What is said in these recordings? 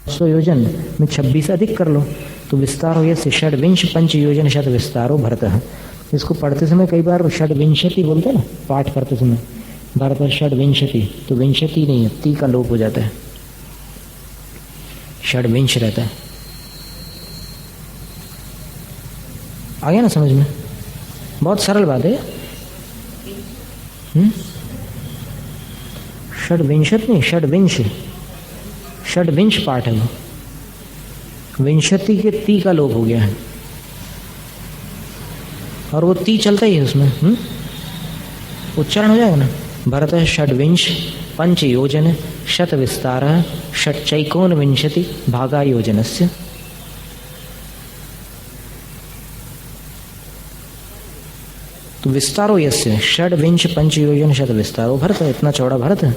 100 योजन में 26 अधिक कर लो तो विस्तारो यस्य षड्विंश पंच योजन शत विस्तारो भरतः। इसको पढ़ते समय कई बार षड्विंशति बोलते हैं ना, पाठ करते समय भरत षड्विंशति, तो विंशति नहीं है, ती का लोप हो जाता है, षड्विंश रहता है। आ गया ना समझ में? बहुत सरल बात है। षड्विंशत नहीं, षड्विंश, षड्विंश पाठ है वो, विंशति के ती का लोप हो गया है और वो ती चलता ही है उसमें। उच्चारण हो जाएगा ना। भरत षड्विंश पंच योजन शत विस्तार षट्चैकोन विंशति भागा योजनस्य। तो विस्तारो यस्य षड्विंश पंच योजन शत विस्तारो भरत। इतना चौड़ा भरत है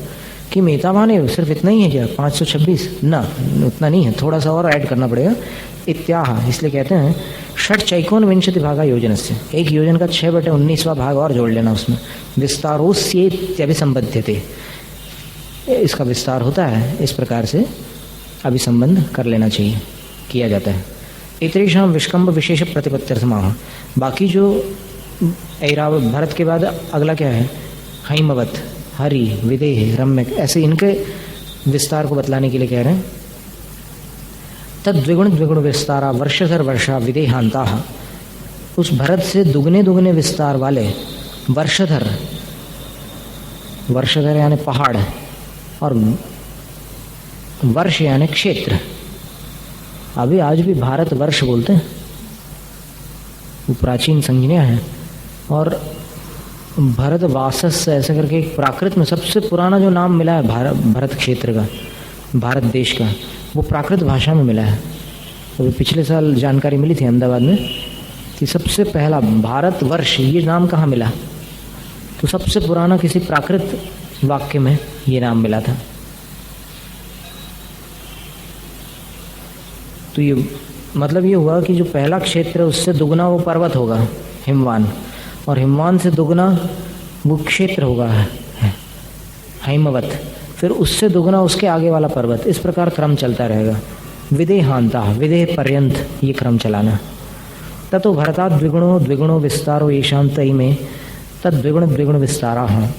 कि मेतावान है, सिर्फ इतना ही है क्या 526? ना, उतना नहीं है, थोड़ा सा और ऐड करना पड़ेगा। इत्याह, इसलिए कहते हैं षट चैकोन विंशति भागा योजन से, एक योजन का 6/19वां भाग और जोड़ लेना उसमें। विस्तारोस्येत्यभिसंबध्यते, इसका विस्तार होता है, इस प्रकार से अभिसंबंध कर लेना चाहिए, किया जाता है। इतरेषां विष्कम्भ विशेष प्रतिपत्त्यर्थमाह। बाकी जो ऐरावत भरत के बाद अगला क्या है, हैमवत, हरि, विदेह, रम्यक, ऐसे इनके विस्तार को बतलाने के लिए कह रहे हैं। तद्विगुण द्विगुण विस्तारा वर्षधर वर्षा विदेहांता। उस भरत से दुगने दुगने विस्तार वाले वर्षधर, वर्षधर यानी पहाड़ और वर्ष यानी क्षेत्र। अभी आज भी भारत वर्ष बोलते हैं, वो प्राचीन संज्ञा है। और भरत वासस ऐसा करके एक प्राकृत में सबसे पुराना जो नाम मिला है भरत क्षेत्र का, भारत देश का, वो प्राकृत भाषा में मिला है। तो पिछले साल जानकारी मिली थी अहमदाबाद में कि सबसे पहला भारत वर्ष ये नाम कहाँ मिला, तो सबसे पुराना किसी प्राकृत वाक्य में ये नाम मिला था। तो ये मतलब ये हुआ कि जो पहला क्षेत्र उससे दुगना वो पर्वत होगा हिमवान, और हिमवान से दुगना वो क्षेत्र होगा हैमवत, फिर उससे दुगना उसके आगे वाला पर्वत। इस प्रकार क्रम चलता रहेगा। विदेहांता, विदेह पर्यंत ये क्रम चलाना। ततो भरता द्विगुणो द्विगुणो विस्तारो येषां तई में तद्विगुण द्विगुण विस्तारा हैं।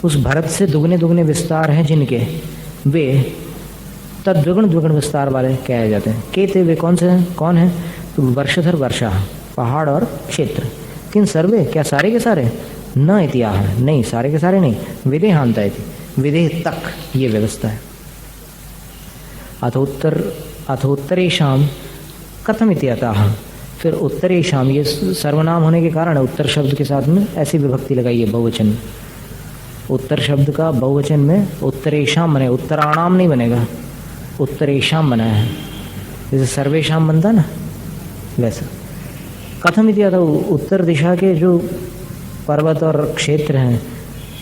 उस भरत से दुगने दुगने विस्तार हैं जिनके, वे तद्विगुण द्विगुण विस्तार वाले कहे जाते हैं। कहते वे कौन से हैं, कौन है? तो वर्षधर वर्षा, पहाड़ और क्षेत्र। किन सर्वे, क्या सारे के सारे? न इतिहास, नहीं सारे के सारे नहीं। विदेहांता इति, विदेह तक ये व्यवस्था है। अथोत्तरेशाम कथम इति अतः, फिर उत्तरेशाम ये सर्वनाम होने के कारण उत्तर शब्द के साथ में ऐसी विभक्ति लगाई है बहुवचन। उत्तर शब्द का बहुवचन में उत्तरेशाम बने, उत्तराणाम नहीं बनेगा, उत्तरेशाम बना है, जैसे सर्वेशाम बनता ना वैसा। कथम इति अतः, उत्तर दिशा के जो पर्वत और क्षेत्र हैं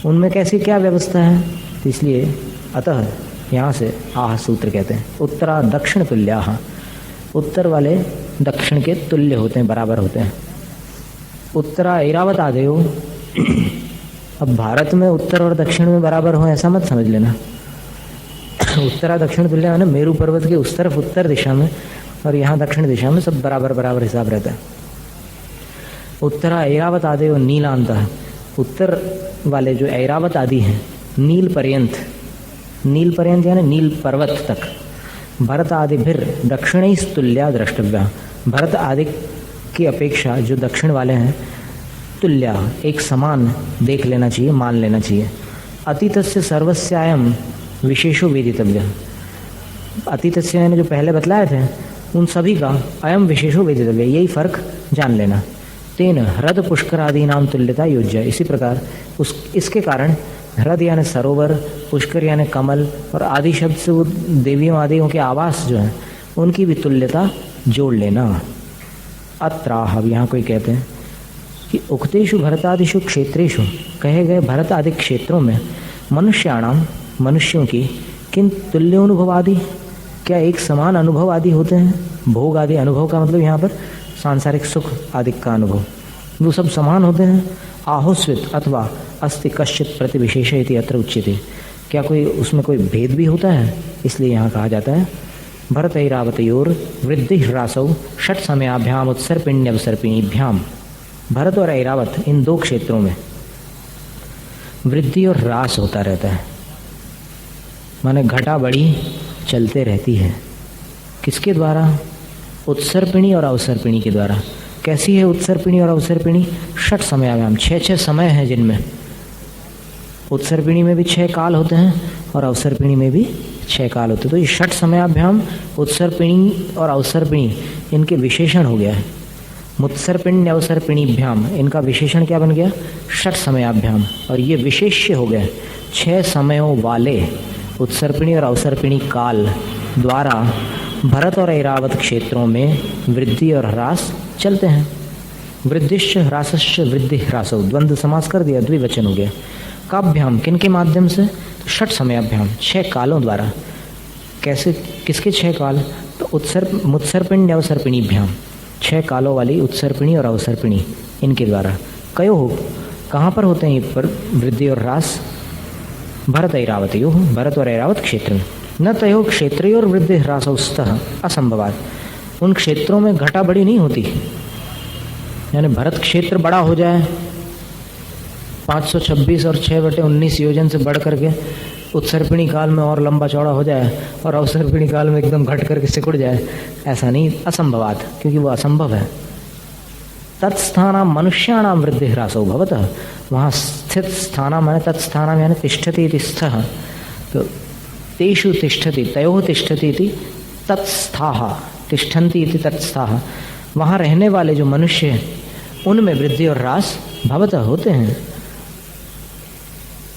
उनमें कैसी क्या व्यवस्था है, इसलिए अतः यहाँ से आह सूत्र कहते हैं। उत्तरा दक्षिण तुल्याः, उत्तर वाले दक्षिण के तुल्य होते हैं, बराबर होते हैं। उत्तरा ऐरावत आदेयो, अब भारत में उत्तर और दक्षिण में बराबर हो ऐसा मत समझ लेना। उत्तरा दक्षिण तुल्य है ना, मेरू पर्वत के उस तरफ उत्तर दिशा में और यहाँ दक्षिण दिशा में सब बराबर बराबर हिसाब रहता है। उत्तरा ऐरावत आदेयो नीलांतः, उत्तर वाले जो ऐरावत आदि हैं नील पर्यंत, नील पर्यंत यानी नील पर्वत तक। भरत आदि फिर दक्षिण तुल्या द्रष्टव्या, भरत आदि की अपेक्षा जो दक्षिण वाले हैं तुल्या, एक समान देख लेना चाहिए, मान लेना चाहिए। अतीतस्य सर्वस्यायम विशेषो वेदितव्य, अतीतस्य यानी जो पहले बतलाए थे उन सभी का अयम विशेषो वेदितव्य, यही फर्क जान लेना। तेन ह्रद पुष्कर आदि नाम तुल्यता योज्य, इसी प्रकार इसके कारण ह्रद यानी सरोवर, पुष्कर यानी कमल और आदि शब्द से वो देवियों आदियों के आवास जो हैं उनकी भी तुल्यता जोड़ लेना। अत्राह, अब यहाँ कोई कहते हैं कि उक्तेषु भरतादिषु क्षेत्रेषु, कहे गए भरत आदि क्षेत्रों में मनुष्याणाम, मनुष्यों की किन तुल्योनुभव आदि, क्या एक समान अनुभव आदि होते हैं? भोग आदि, अनुभव का मतलब यहाँ पर सांसारिक सुख आदि का अनुभव, वो सब समान होते हैं। आहुस्वित अथवा अस्ति कश्चित प्रति विशेष इति अत्र उच्यते, क्या कोई उसमें कोई भेद भी होता है? इसलिए यहाँ कहा जाता है भरत ऐरावतयोर वृद्धि ह्रासौ षट समयाभ्याम उत्सर्पिण्यवसर्पिणीभ्याम। भरत और ऐरावत इन दो क्षेत्रों में वृद्धि और ह्रास होता रहता है, माने घटा बढ़ी चलते रहती है। किसके द्वारा? उत्सर्पिणी और अवसर्पिणी के द्वारा। कैसी है उत्सर्पिणी और अवसर्पिणी? षट समयाभ्याम, 6 समय हैं जिनमें उत्सर्पिणी में भी 6 काल होते हैं और अवसर्पिणी में भी 6 काल होते हैं। तो ये षट समयाभ्याम उत्सर्पिणी और अवसर्पिणी इनके विशेषण हो गया है। मुत्सर्पिण्य अवसर्पिणीभ्याम इनका विशेषण क्या बन गया? षट समयाभ्याम। और ये विशेष्य हो गए 6 समयों वाले उत्सर्पिणी और अवसर्पिणी काल द्वारा भरत और ऐरावत क्षेत्रों में वृद्धि और ह्रास चलते हैं। वृद्धिश्च ह्रासश्च वृद्धि ह्रासो, द्वंद्व समास कर दिया, द्विवचन हो गया। काभ्याम, किन के माध्यम से? षट समयाभ्याम, 6 कालों द्वारा। कैसे? किसके 6 काल? तो मुत्सर्पिण्य अवसर्पिणीभ्याम, 6 कालों वाली उत्सर्पिणी और अवसर्पिणी इनके द्वारा। कयो हो, कहाँ पर होते हैं ये पर वृद्धि और ह्रास? भरत ऐरावतयो, भरत और ऐरावत क्षेत्र में। न तयो क्षेत्रोर वृद्धि ह्रासौस्तः असंभवात्, उन क्षेत्रों में घटा बढ़ी नहीं होती। यानी भरत क्षेत्र बड़ा हो जाए 526 और 6/19 योजन से बढ़ करके उत्सर्पिणी काल में और लंबा चौड़ा हो जाए और अवसर्पिणी काल में एकदम घट करके सिकुड़ जाए, ऐसा नहीं, असंभवात, क्योंकि वो असंभव है। तत्स्थानाम मनुष्याणाम वृद्धि ह्रासो भवतः, वहाँ स्थित स्थाना माने तत्स्थानाम यानी तिष्ठति इति स्थः, तो तेषु तिष्ठति, तयोः तिष्ठति इति तत्स्थाः, तिष्ठन्ति इति तत्स्थाः, वहाँ रहने वाले जो मनुष्य हैं उनमें वृद्धि और ह्रास भवतः होते हैं।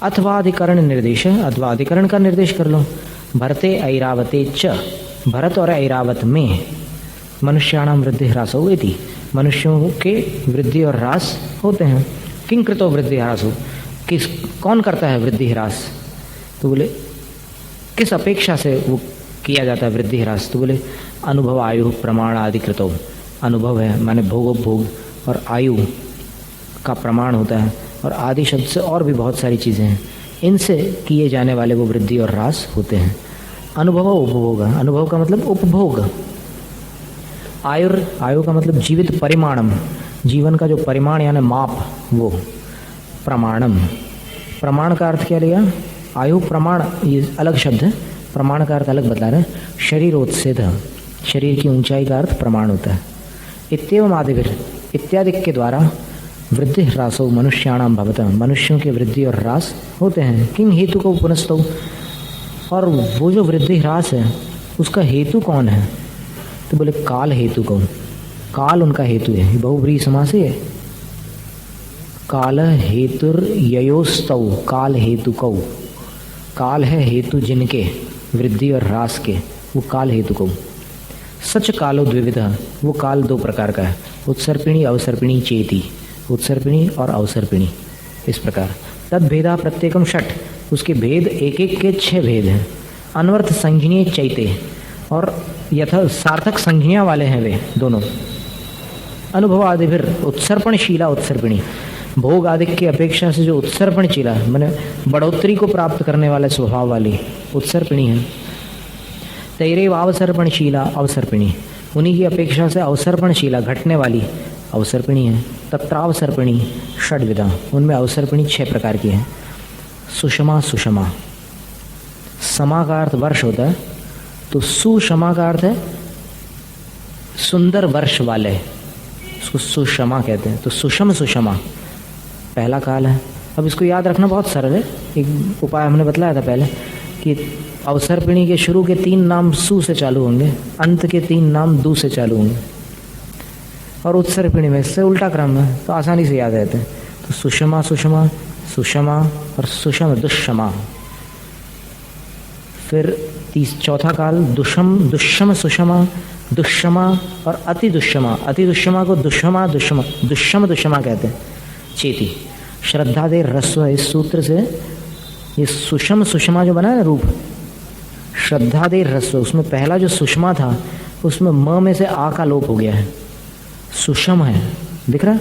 अथवा अधिकरण निर्देश, अथवा अधिकरण का निर्देश कर लो। भरते ऐरावते च, भरत और ऐरावत में मनुष्याणाम वृद्धि ह्रासो इति, मनुष्यों के वृद्धि और ह्रास होते हैं। किं कृतो वृद्धि ह्रासो, किस कौन करता है वृद्धि ह्रास? तो बोले किस अपेक्षा से वो किया जाता है वृद्धि ह्रास? तो बोले अनुभव आयु प्रमाण आदि कृतो, अनुभव है माने भोगोपभोग और आयु का प्रमाण होता है, और आदि शब्द से और भी बहुत सारी चीज़ें हैं, इनसे किए जाने वाले वो वृद्धि और ह्रास होते हैं। अनुभव उपभोग, अनुभव का मतलब उपभोग। आयु का मतलब जीवित परिमाणम, जीवन का जो परिमाण यानी माप, वो प्रमाणम। प्रमाण का अर्थ क्या लिया? आयु प्रमाण ये अलग शब्द है, प्रमाण का अर्थ अलग बता रहे हैं। शरीरोत्सेद, शरीर की ऊंचाई का अर्थ प्रमाण होता है। इत्येवम आदिभिर, इत्यादि के द्वारा वृद्धि ह्रासो मनुष्याणाम भवतः, मनुष्यों के वृद्धि और ह्रास होते हैं। किंग हेतु को पुनस्तो, और वो जो वृद्धि ह्रास है उसका हेतु कौन है? तो बोले काल हेतु को, काल उनका हेतु है। बहुब्रीहि समास है। काल हेतुर ययोस्तौ, काल हेतु कौ, काल है हेतु जिनके वृद्धि और ह्रास के, वो काल हेतु कौ। सच कालो द्विविधा, वो काल 2 प्रकार का है, उत्सर्पिणी अवसर्पिणी चेति, उत्सर्पिणी और अवसर्पिणी, इस प्रकार। तद भेदा प्रत्येकम षट, उसके भेद एक एक के 6 भेद हैं। अनवर्थ संज्ञनीय चैते, और यथा सार्थक संज्ञा वाले हैं वे दोनों। अनुभव आदिभिर उत्सर्पणशीला उत्सर्पिणी, भोग आदि की अपेक्षा से जो उत्सर्पणशीला माने बढ़ोतरी को प्राप्त करने वाले स्वभाव वाली उत्सर्पिणी है। तैरेव अवसर्पणशीला अवसर्पिणी, उन्हीं की अपेक्षा से अवसर्पणशीला घटने वाली अवसर्पिणी है। तत्रावसर्पिणी षड्विधा, उनमें अवसर्पिणी 6 प्रकार की है। सुषमा, सुषमा, समा का अर्थ वर्ष होता है, तो सुषमा का अर्थ है सुंदर वर्ष वाले, उसको सुषमा कहते हैं। तो सुषम सुषमा पहला काल है। अब इसको याद रखना बहुत सरल है, एक उपाय हमने बतलाया था पहले कि अवसर्पिणी के शुरू के 3 नाम सु से चालू होंगे, अंत के 3 नाम दु से चालू होंगे, और उत्सर्पिणी में इससे उल्टा क्रम है, तो आसानी से याद रहते हैं। तो सुषमा सुषमा, सुषमा और सुषम दुष्षमा। फिर चौथा काल दुष्म, दुष्म सुषमा, दुष्षमा और अति दुष्षमा। अति दुष्षमा को दुष्षमा दुष्षमा, दुष्षम दुष्षमा कहते हैं। चेती, श्रद्धा दे रस्व, इस सूत्र से ये सुषम सुषमा जो बना है ना रूप, श्रद्धा दे रस्व, उसमें पहला जो सुषमा था उसमें म में से आ का लोप हो गया है, सुषम है, दिख रहा?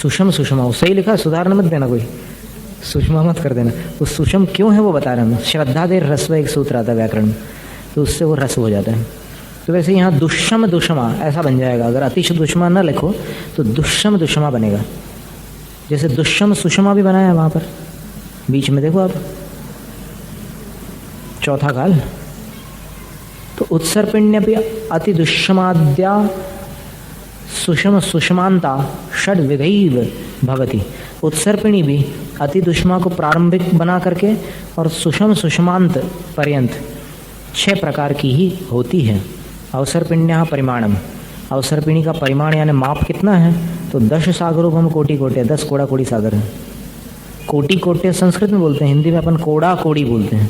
सुषम सुषमा सही लिखा, सुधारना मत देना, कोई सुषमा मत कर देना। वो सुषम क्यों है वो बता रहे हैं। श्रद्धा दे रस्व एक सूत्र आता है व्याकरण में, तो उससे वो रस हो जाता है। तो वैसे यहाँ दुष्यम दुष्मा ऐसा बन जाएगा, अगर अतिश दुष्मा न लिखो तो दुष्यम दुष्मा बनेगा। जैसे दुष्यम सुषमा भी बनाया वहाँ पर बीच में, देखो आप, चौथा काल। तो उत्सर्पिण्य भी अति दुष्यमाद्या सुषम सुषमांता षड विधैव भवति। उत्सर्पिणी भी अति दुष्मा को प्रारंभिक बना करके और सुषम सुषमांत पर्यंत 6 प्रकार की ही होती है। अवसर्पिण्या परिमाणम, अवसर्पिणी का परिमाण यानी माप कितना है, तो 10 सागरोपम कोटि कोटे, 10 कोड़ा कोड़ी सागर है। कोटि कोटे संस्कृत में बोलते हैं, हिंदी में अपन कोड़ा कोड़ी बोलते हैं।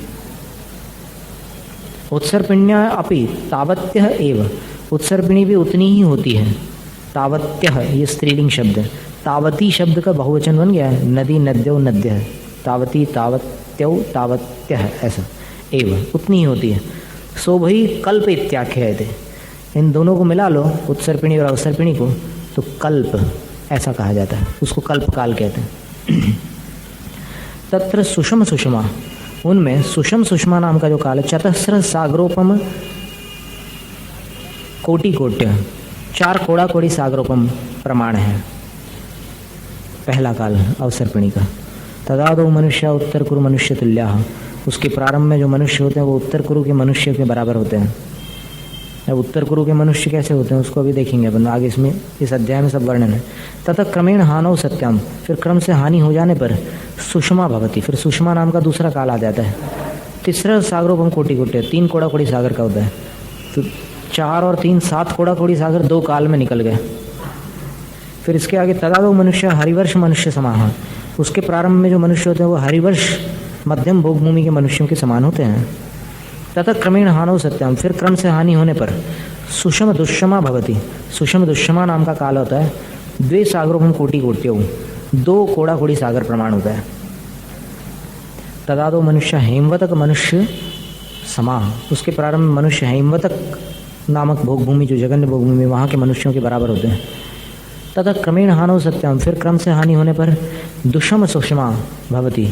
उत्सर्पिण्या अपि तावत्य एव, उत्सर्पिणी भी उतनी ही होती है। तावत्य ये स्त्रीलिंग शब्द है, तावती शब्द का बहुवचन बन गया है, नदी नद्यो नद्य है, तावती तावत्यो तावत्य है, ऐसा एव उतनी ही होती है। सो भाई कल्प इत्याख्य थे, इन दोनों को मिला लो, उत्सर्पिणी और अवसर्पिणी को, तो कल्प ऐसा कहा जाता है, उसको कल्प काल कहते हैं। तत्र सुषम सुषमा, उनमें सुषम सुषमा नाम का जो काल है, चतस्र सागरोपम कोटि कोट्य, 4 कोड़ा कोड़ी सागरोपम प्रमाण है पहला काल अवसर्पिणी का। तदादो मनुष्य उत्तर कुरु मनुष्य तुल्या, उसके प्रारंभ में जो मनुष्य होते हैं वो उत्तर कुरु के मनुष्य के बराबर होते हैं। अब उत्तर कुरु के मनुष्य कैसे होते हैं उसको अभी देखेंगे अपन आगे, इसमें इस अध्याय में सब वर्णन है। तथा क्रमेण हानौ सत्यम, फिर क्रम से हानि हो जाने पर सुषमा भवती, फिर सुषमा नाम का दूसरा काल आ जाता है। तीसरा सागरोपम कोटि कोटे, 3 कोड़ा कोड़ी सागर का होता है। तो 4 और 3 7 कोड़ा कोड़ी सागर 2 काल में निकल गए। फिर इसके आगे तदादो मनुष्य हरिवर्ष मनुष्य समाह, उसके प्रारंभ में जो मनुष्य होते हैं वो हरिवर्ष मध्यम भोगभूमि के मनुष्यों के समान होते हैं। तथा क्रमेण हानौ सत्यम, फिर क्रम से हानि होने पर सुषम दुष्यमा भवती, सुषम दुष्यमा नाम का काल होता है। 2 सागरोपम कोटि कोट्यो, 2 कोड़ा कोड़ी सागर प्रमाण होता है। तदादो मनुष्य हेमवतक मनुष्य समाह, उसके प्रारंभ में मनुष्य हेमवतक नामक भोगभूमि जो जगन्य भोगभूमि वहाँ के मनुष्यों के बराबर होते हैं। तथा क्रमेण हानौ सत्यम, फिर क्रम से हानि होने पर दुषम सुषमा भवती,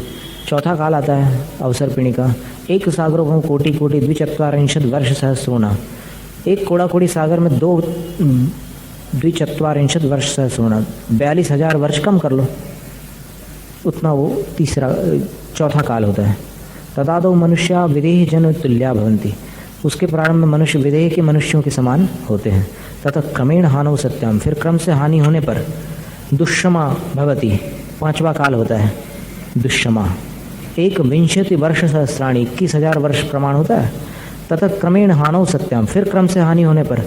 चौथा काल आता है अवसर्पिणी का। 1 सागरोपम कोटि कोटि 2 वर्ष सहस्रोना, 1 कोड़ा कोड़ी सागर में 2 2 वर्ष सहस्रोना, 42,000 वर्ष कम कर लो, उतना वो चौथा काल होता है। तदादो मनुष्य विदेह जन तुल्या भवन्ति, उसके प्रारंभ में मनुष्य विदेह के मनुष्यों के समान होते हैं। तथा क्रमेण हानौ सत्यम, फिर क्रम से हानि होने पर दुष्यमा भवती, 5वां काल होता है दुष्यमा। 21 वर्ष सहस्राणी, 21,000 वर्ष प्रमाण होता है। तथा क्रमेण हानौ सत्यम, फिर क्रम से हानि होने पर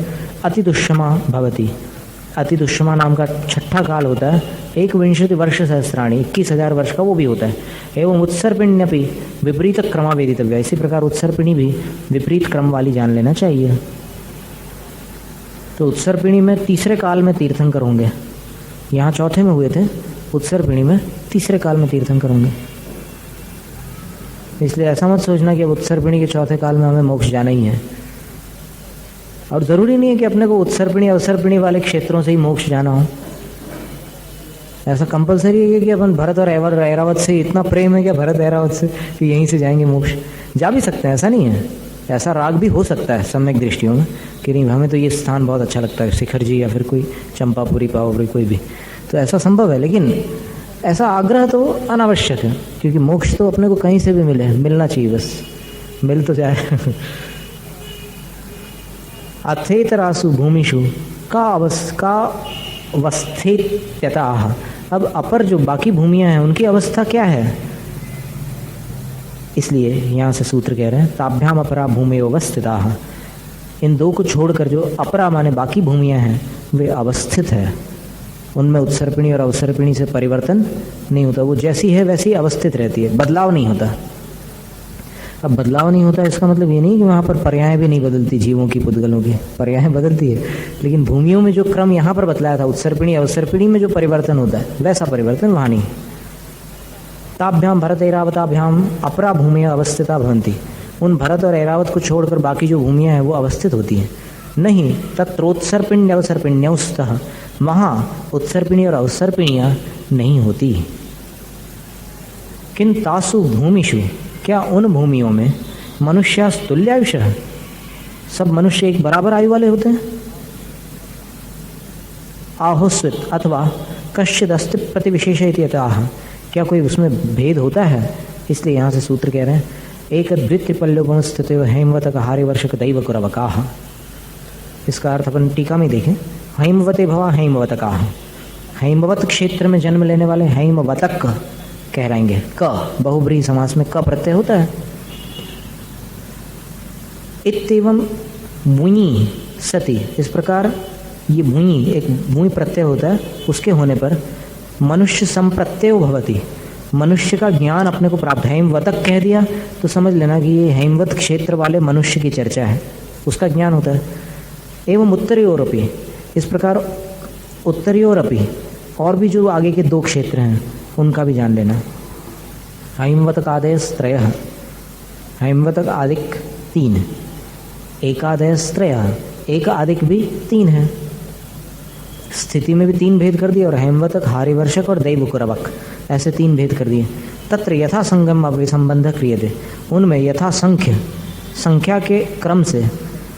अति दुष्यमा भवती, अति दुष्यमा नाम का 6ठा काल होता है। 21 वर्ष सहस्राणी, 21,000 वर्ष का वो भी होता है। एवं उत्सर्पिण्यपि विपरीत क्रमावेदितव्य, इसी प्रकार उत्सर्पिणी भी विपरीत क्रम वाली जान लेना चाहिए। तो उत्सर्पिणी में 3रे काल में तीर्थंकर होंगे, यहाँ 4थे में हुए थे, उत्सर्पिणी में 3रे काल में तीर्थंकर होंगे। इसलिए ऐसा मत सोचना कि अब उत्सर्पिणी के 4थे काल में हमें मोक्ष जाना ही है। और ज़रूरी नहीं है कि अपने को उत्सर्पिणी अवसर्पिणी वाले क्षेत्रों से ही मोक्ष जाना हो। ऐसा कंपलसरी है कि अपन भरत और ऐरावत से इतना प्रेम है क्या, भरत ऐरावत से, कि यहीं से जाएंगे मोक्ष? जा भी सकते हैं, ऐसा नहीं है। ऐसा राग भी हो सकता है सम्यक दृष्टियों में कि नहीं हमें तो ये स्थान बहुत अच्छा लगता है, शिखर जी या फिर कोई चंपापुरी पावापुरी कोई भी, तो ऐसा संभव है। लेकिन ऐसा आग्रह तो अनावश्यक है, क्योंकि मोक्ष तो अपने को कहीं से भी मिलना चाहिए, बस मिल तो जाए। अथेतरासु भूमिषु का अवस्थित्यतः, अब अपर जो बाकी भूमियां हैं उनकी अवस्था क्या है? इसलिए यहाँ से सूत्र कह रहे हैं ताभ्याम अपरा भूमि अवस्थिताः, इन 2 को छोड़कर जो अपरा माने बाकी भूमियां हैं वे अवस्थित है, उनमें उत्सर्पिणी और अवसर्पिणी से परिवर्तन नहीं होता, वो जैसी है वैसी अवस्थित रहती है, बदलाव नहीं होता। अब बदलाव नहीं होता इसका मतलब ये नहीं कि वहाँ पर पर्याय भी नहीं बदलती, जीवों की पुद्गलों की पर्याय बदलती है, लेकिन भूमियों में जो क्रम यहाँ पर बतलाया था उत्सर्पिणी अवसर्पिणी में जो परिवर्तन होता है वैसा परिवर्तन वहाँ नहीं। ताभ्याम भरत ऐरावताभ्याम अपरा भूमि अवस्थिता भवन्ति, उन भरत और ऐरावत को छोड़कर बाकी जो भूमियाँ हैं वो अवस्थित होती हैं। नहीं तत्रोत्सर्पिण्य अवसर्पिण्यस्तः, वहाँ उत्सर्पिणी और अवसर्पिणियाँ नहीं होती। किन तासु भूमिषु, क्या उन भूमियों में मनुष्यास्तुल्यायुष, सब मनुष्य एक बराबर आयु वाले होते हैं? आहुस्वित अथवा कश्चिद अस्ति प्रतिविशेष इति यतः, क्या कोई उसमें भेद होता है? इसलिए यहाँ से सूत्र कह रहे हैं एक द्वित्रिपल्योपम स्थितो हैमवतक हारिवर्षक दैव कुरवकाः। इसका अर्थ अपन टीका में देखें, हैमवते भवा हैमवतकाः, हैमवत क्षेत्र में जन्म लेने वाले हैमवतक कहलाएंगे। क बहुब्रीहि समास में क प्रत्यय होता है। इत्येवं भुञि सति, इस प्रकार ये भुञि एक भुञि प्रत्यय होता है, उसके होने पर मनुष्य संप्रत्ययो भवति, मनुष्य का ज्ञान अपने को प्राप्त। हैमवतक कह दिया तो समझ लेना कि ये हैमवत क्षेत्र वाले मनुष्य की चर्चा है, उसका ज्ञान होता है। एवं उत्तरयोरपि, इस प्रकार उत्तरयोरपि और भी जो आगे के दो क्षेत्र हैं उनका भी जान लेना। हैमवतक आदयस्त्रयः, हैमवतक आदिक 3, एकादयस्त्रयः, एक आदिक भी 3 है। स्थिति में भी 3 भेद कर दिए, और हैमवतक हारिवर्षक और दैव कुरवक ऐसे 3 भेद कर दिए। तत्र यथा संगम अभिसंबंध क्रियते, उनमें यथा संख्या के क्रम से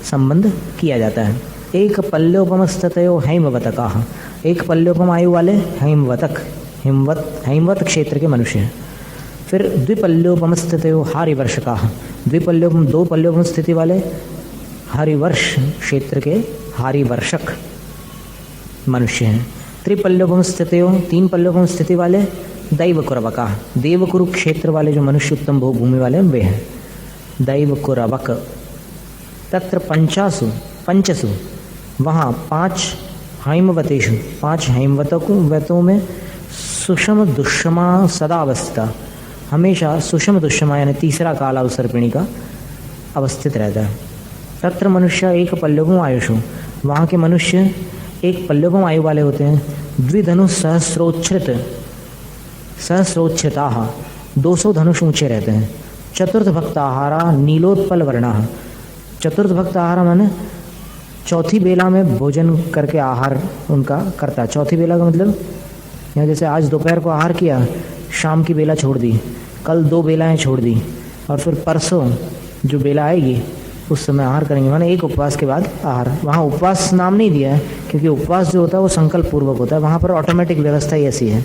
संबंध किया जाता है। एक पल्योपमस्ततयो हैमवतकाः, एक पल्योपम आयु वाले हैमवतक हैमवत क्षेत्र के मनुष्य हैं। फिर द्विपल्योपमस्ततयो हारिवर्षकाः, द्विपल्योपम 2 पल्योपम स्थिति वाले हरिवर्ष क्षेत्र के हारिवर्षक मनुष्य हैं। त्रिपल्योपम स्थितियों 3 पल्योपम स्थिति वाले दैव कुरवकाः, देवकुरु क्षेत्र वाले जो मनुष्य उत्तम भोग भूमि वाले वे हैं दैव कुरवक। तत्र पंचसु वहाँ 5 हैमवतेषु, 5 हैमवतों में सुषम दुष्मा सदा अवस्थिता, हमेशा सुषम दुष्मा यानी तीसरा काल अवसर्पिणी का अवस्थित रहता है। तत्र मनुष्य एक पल्योपम आयुषु, वहाँ के मनुष्य एक पल्योपम आयु वाले होते हैं। द्विधनु सहस्रोच्छ्रिताः, 200 धनुष ऊंचे रहते हैं। चतुर्थ भक्ताहारा नीलोत्पल वर्णाः, चतुर्थ भक्ताहारा माने चौथी बेला में भोजन करके आहार उनका करता है। चौथी बेला का मतलब यहाँ जैसे आज दोपहर को आहार किया, शाम की बेला छोड़ दी, कल 2 बेलाएं छोड़ दी, और फिर परसों जो बेला आएगी उस समय आहार करेंगे, माने एक उपवास के बाद आहार। वहाँ उपवास नाम नहीं दिया है क्योंकि उपवास जो होता है वो संकल्प पूर्वक होता है, वहाँ पर ऑटोमेटिक व्यवस्था ही ऐसी है।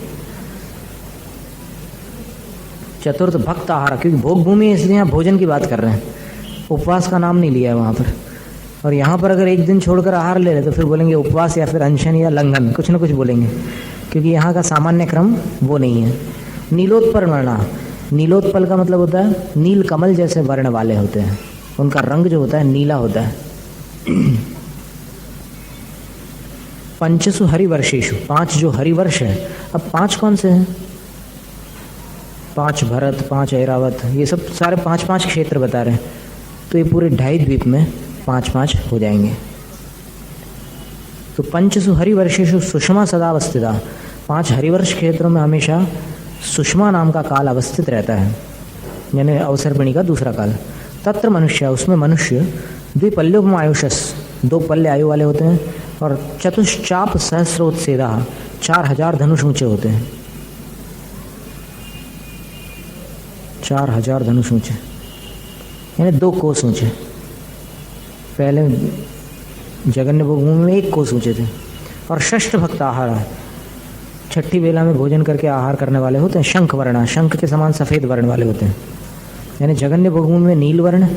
चतुर्थ भक्त आहार, क्योंकि भोग भूमि इसलिए यहाँ भोजन की बात कर रहे हैं, उपवास का नाम नहीं लिया है वहाँ पर। और यहाँ पर अगर एक दिन छोड़कर आहार ले रहे तो फिर बोलेंगे उपवास या फिर अनशन या लंघन, कुछ ना कुछ बोलेंगे, क्योंकि यहाँ का सामान्य क्रम वो नहीं है। नीलोत्पल वर्णा, नीलोत्पल का मतलब होता है नील कमल जैसे वर्ण वाले होते हैं, उनका रंग जो होता है नीला होता है। पंचसु हरिवर्षेषु, 5 जो हरिवर्ष है। अब 5 कौन से हैं? 5 भरत, 5 ऐरावत, ये सब सारे 5-5 क्षेत्र बता रहे हैं, तो ये पूरे 2.5 द्वीप में 5-5 हो जाएंगे। तो पंचसु हरिवर्षेषु सुषमा सदा अवस्थिता, 5 हरिवर्ष क्षेत्रों में हमेशा सुषमा नाम का काल अवस्थित रहता है, यानी अवसर्पिणी का दूसरा काल। तत्र मनुष्य, उसमें मनुष्य द्विपल्योपम आयुषस, 2 पल्य आयु वाले होते हैं, और चतुश्चाप सहस्रोत्सेदा, 4000 धनुष ऊंचे होते हैं। 4000 धनुष ऊंचे यानी 2 कोस ऊंचे। पहले जगन्य भूमि में 1 कोस ऊंचे थे। और षष्ठ भक्त आहार, 6ठी बेला में भोजन करके आहार करने वाले होते हैं। शंख वर्णा, शंख के समान सफ़ेद वर्ण वाले होते हैं, यानी जगन्य भोगभूमि में नील वर्ण,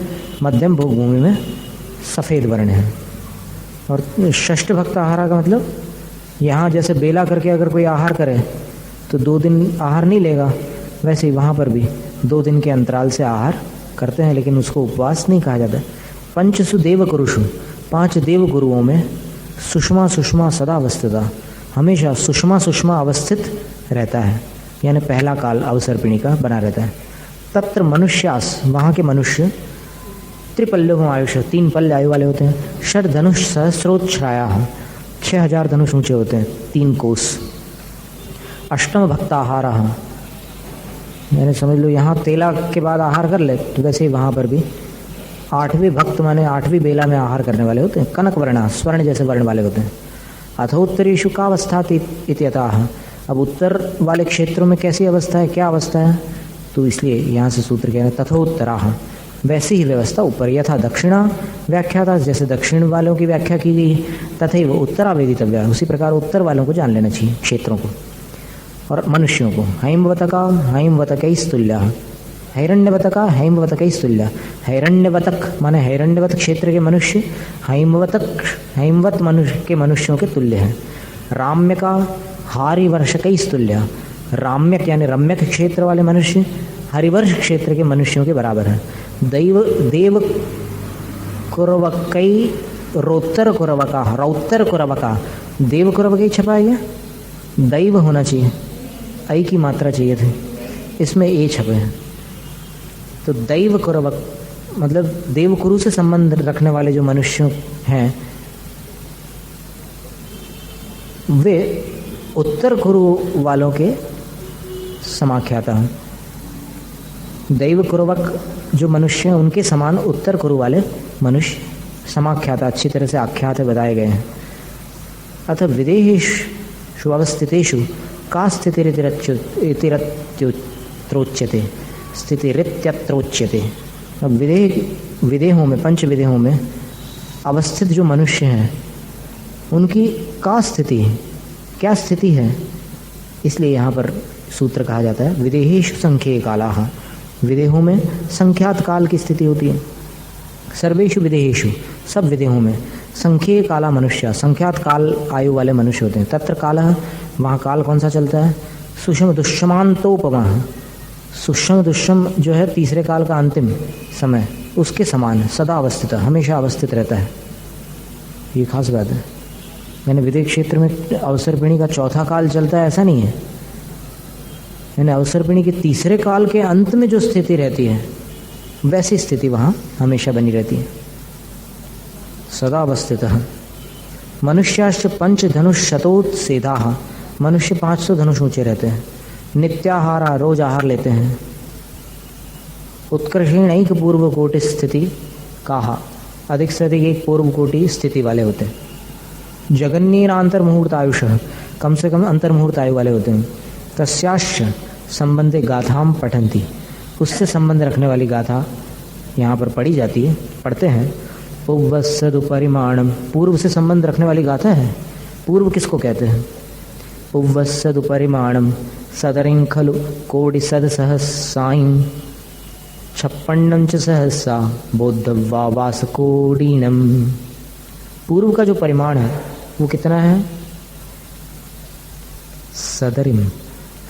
मध्यम भोगभूमि में सफ़ेद वर्ण है। और षष्ठ भक्त आहार का मतलब यहाँ जैसे बेला करके अगर कोई आहार करे तो 2 दिन आहार नहीं लेगा, वैसे ही वहाँ पर भी 2 दिन के अंतराल से आहार करते हैं, लेकिन उसको उपवास नहीं कहा जाता। पंचसु देव कुरुषु, 5 देव गुरुओं में सुषमा सदा अवस्थिता, हमेशा सुषमा अवस्थित रहता है, यानी पहला काल अवसर्पिणी का बना रहता है। तत्र मनुष्यास, वहाँ के मनुष्य त्रिपल्योपम आयुष, 3 पल्य आयु वाले होते हैं। षड धनुष सहस्रोच्छ्राया, 6000 धनुष ऊंचे होते हैं, 3 कोस। अष्टम भक्ताहार, यानी समझ लो यहाँ तेला के बाद आहार कर ले तो वैसे ही वहाँ पर भी 8वें भक्त माने 8वीं बेला में आहार करने वाले होते हैं। कनक वर्णा, स्वर्ण जैसे वर्ण वाले होते हैं। अथोत्तरेषु का अवस्था इत्यतः, अब उत्तर वाले क्षेत्रों में कैसी अवस्था है, क्या अवस्था है, तो इसलिए यहाँ से सूत्र कह रहे हैं तथोत्तराः, वैसी ही व्यवस्था ऊपर यथा दक्षिणा व्याख्याता, जैसे दक्षिण वालों की व्याख्या की गई तथा वो उत्तरावेदितव्य, उसी प्रकार उत्तर वालों को जान लेना चाहिए, क्षेत्रों को और मनुष्यों को। हैमवतका हैमवतकैस्तुल्य, हैरण्यवतका हैमवतकैस्तुल्य, हैरण्यवतक माने हैरण्यवत क्षेत्र के मनुष्य हैमवत मनुष्य के मनुष्यों के तुल्य हैं। राम्य का हारिवर्षकैस्तुल्य, राम्यक यानी रम्यक क्षेत्र वाले मनुष्य हरिवर्ष क्षेत्र के मनुष्यों के बराबर है। देव कुरवकई रोत्तर कुरवका, रौत्तर कुरवका, देव कुरवकई छपा है क्या? दैव होना चाहिए, आई की मात्रा चाहिए थी, इसमें ए छपे हैं। तो दैव कुरवक मतलब देवकुरु से संबंध रखने वाले जो मनुष्य हैं वे उत्तर कुरु वालों के समाख्याता हैं। दैव कुरवक जो मनुष्य हैं उनके समान उत्तर कुरु वाले मनुष्य समाख्याता, अच्छी तरह से आख्यात बताए गए हैं। अथ विदेहेषु अवस्थितेषु का स्थितिरित्यत्रोच्यते, स्थितिरित्यत्रोच्यते। अब विदेहों में, पंच विदेहों में अवस्थित जो मनुष्य हैं उनकी का स्थिति, क्या स्थिति है, इसलिए यहाँ पर सूत्र कहा जाता है विदेहेषु संख्ये कालाः, विदेहों में संख्यात काल की स्थिति होती है। सर्वेषु विदेहेषु, सब विदेहों में संख्ये काला मनुष्य, संख्यात काल आयु वाले मनुष्य होते हैं। तत्र कालः, वहाँ काल कौन सा चलता है? सुषम दुष्यमांतोपमा, सुषम दुष्यम जो है तीसरे काल का अंतिम समय, उसके समान है, सदा अवस्थित, हमेशा अवस्थित रहता है। ये खास बात है। मैंने विदेह क्षेत्र में अवसरपिणी का चौथा काल चलता है ऐसा नहीं है, यानी अवसरपिणी के तीसरे काल के अंत में जो स्थिति रहती है वैसी स्थिति वहाँ हमेशा बनी रहती है, सदा अवस्थित है। मनुष्याश्च पंच धनुष शतोत्सेदाः, मनुष्य 500 धनुष ऊंचे रहते हैं। नित्याहारा, रोज आहार लेते हैं। उत्कर्षेण एक पूर्व कोटि स्थिति काहा, अधिक से अधिक एक पूर्व कोटि स्थिति वाले होते हैं। जगन्येन अंतर्मुहूर्त आयुष, कम से कम अंतर्मुहूर्त आयु वाले होते हैं। तस्याश्च संबंधे गाथाम पठन्ति, उससे संबंध रखने वाली गाथा यहाँ पर पढ़ी जाती है, पढ़ते हैं। पुव्वस्सदुपरिमाणम, पूर्व से संबंध रखने वाली गाथा है। पूर्व किसको कहते हैं? पुव्वस्सदुपरिमाणम सदरिं खलु कोटि सदसहस्रां छप्पन्नं च सहस्रा बोद्धवा वासकोटिनम। पूर्व का जो परिमाण है वो कितना है? सदरिम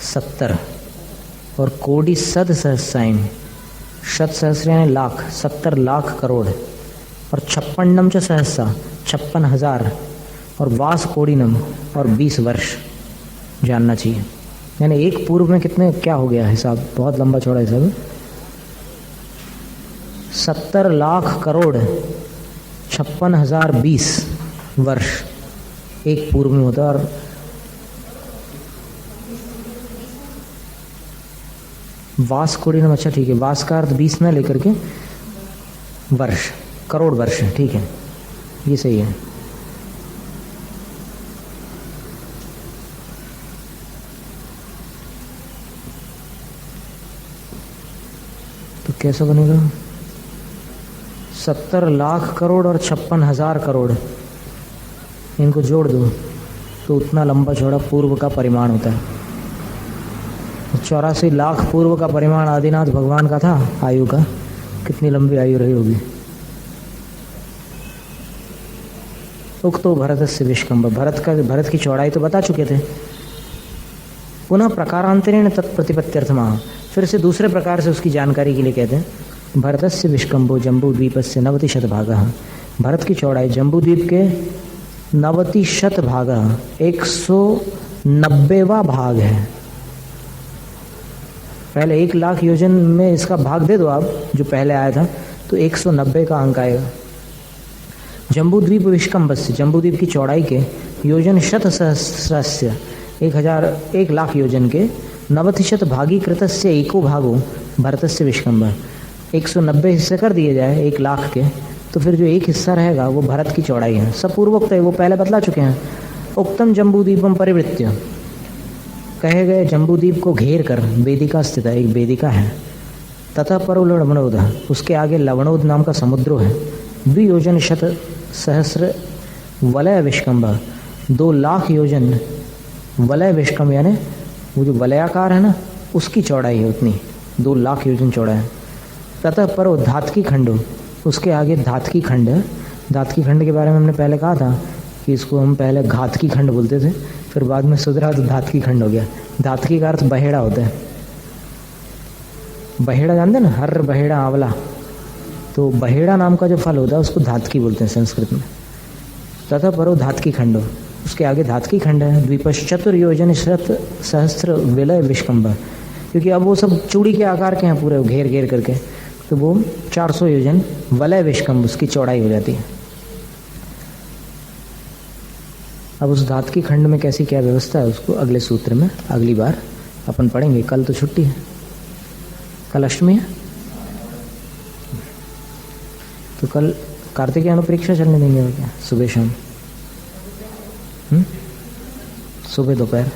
70 और कोटि सद सहस्रां, शत सहस्र यानी लाख, 70 लाख करोड़, और छप्पन्नम च सहस्रा 56,000, और वास कोटिनम और 20 वर्ष जानना चाहिए। यानी एक पूर्व में कितने, क्या हो गया हिसाब, बहुत लंबा चौड़ा हिसाब है। 70 लाख करोड़ 56,020 वर्ष एक पूर्व में होता है। और वास कोटिनम, अच्छा ठीक है, वास का अर्थ 20 न लेकर के वर्ष, करोड़ वर्ष, ठीक है, ये सही है। तो कैसा बनेगा? 70 लाख करोड़ और 56,000 करोड़, इनको जोड़ दो तो उतना लंबा चौड़ा पूर्व का परिमाण होता है। 84 लाख पूर्व का परिमाण आदिनाथ भगवान का था आयु का, कितनी लंबी आयु रही होगी। उक्तो भरतस्य विष्कम्भ, भरत की चौड़ाई तो बता चुके थे। पुनः प्रकारांतरेण तत्प्रतिपत्त्यर्थमा, फिर से दूसरे प्रकार से उसकी जानकारी के लिए कहते हैं। भरतस्य विष्कम्भो जम्बूद्वीपस्य 90 शतभागः, भरत की चौड़ाई जम्बूद्वीप के 90 शतभागः 190वां भाग है। पहले 1 लाख योजन में इसका भाग दे दो आप, जो पहले आया था, तो 190 का अंक आएगा। जम्बूद्वीप विष्कम्भस्य, जम्बूद्वीप की चौड़ाई के योजन शत सहस्रस्य 1 लाख योजन के 90 शतभागी कृतस्य एको भागो भरतस्य विष्कम्भ, 190 हिस्से कर दिए जाए 1 लाख के, तो फिर जो एक हिस्सा रहेगा वो भरत की चौड़ाई है। सब पूर्वोक्त है, वो पहले बतला चुके हैं। उक्तम जम्बूद्वीपम परिवृत्य, कहे गए जम्बूद्वीप को घेर कर वेदिका स्थित है, एक वेदिका है। तथा परो लवणोद, उसके आगे लवणोद नाम का समुद्र है। 2 योजन शत सहस्र वलय विष्कंभ, 2 लाख योजन वलय विष्कंभ यानी वो जो वलयाकार है ना उसकी चौड़ाई है, उतनी 2 लाख योजन चौड़ा है। तथा परो धातकी खंड, उसके आगे धातकी खंड है। धातकी खंड के बारे में हमने पहले कहा था कि इसको हम पहले घातकी खंड बोलते थे, फिर बाद में सुधरा तो धातकी खंड हो गया। धातकी का अर्थ बहेड़ा होता है। बहेड़ा जानते ना, हर बहेड़ा आंवला, तो बहेड़ा नाम का जो फल होता है उसको धातकी बोलते हैं संस्कृत में। तथा परो धातकी खंड, उसके आगे धातकी खंड है। द्विपश्चतुर योजन शत सहस्त्र विलय विष्कंभ, क्योंकि अब वो सब चूड़ी के आकार के हैं पूरे घेर घेर करके, तो वो 400 योजन वलय विष्कंभ उसकी चौड़ाई हो जाती है। अब उस धातकी खंड में कैसी क्या व्यवस्था है उसको अगले सूत्र में अगली बार अपन पढ़ेंगे। कल तो छुट्टी है, कल अष्टमी है, तो कल कार्तिकेय अनुपरीक्षा चलने देंगे और क्या, सुबह शाम, सुबह दोपहर।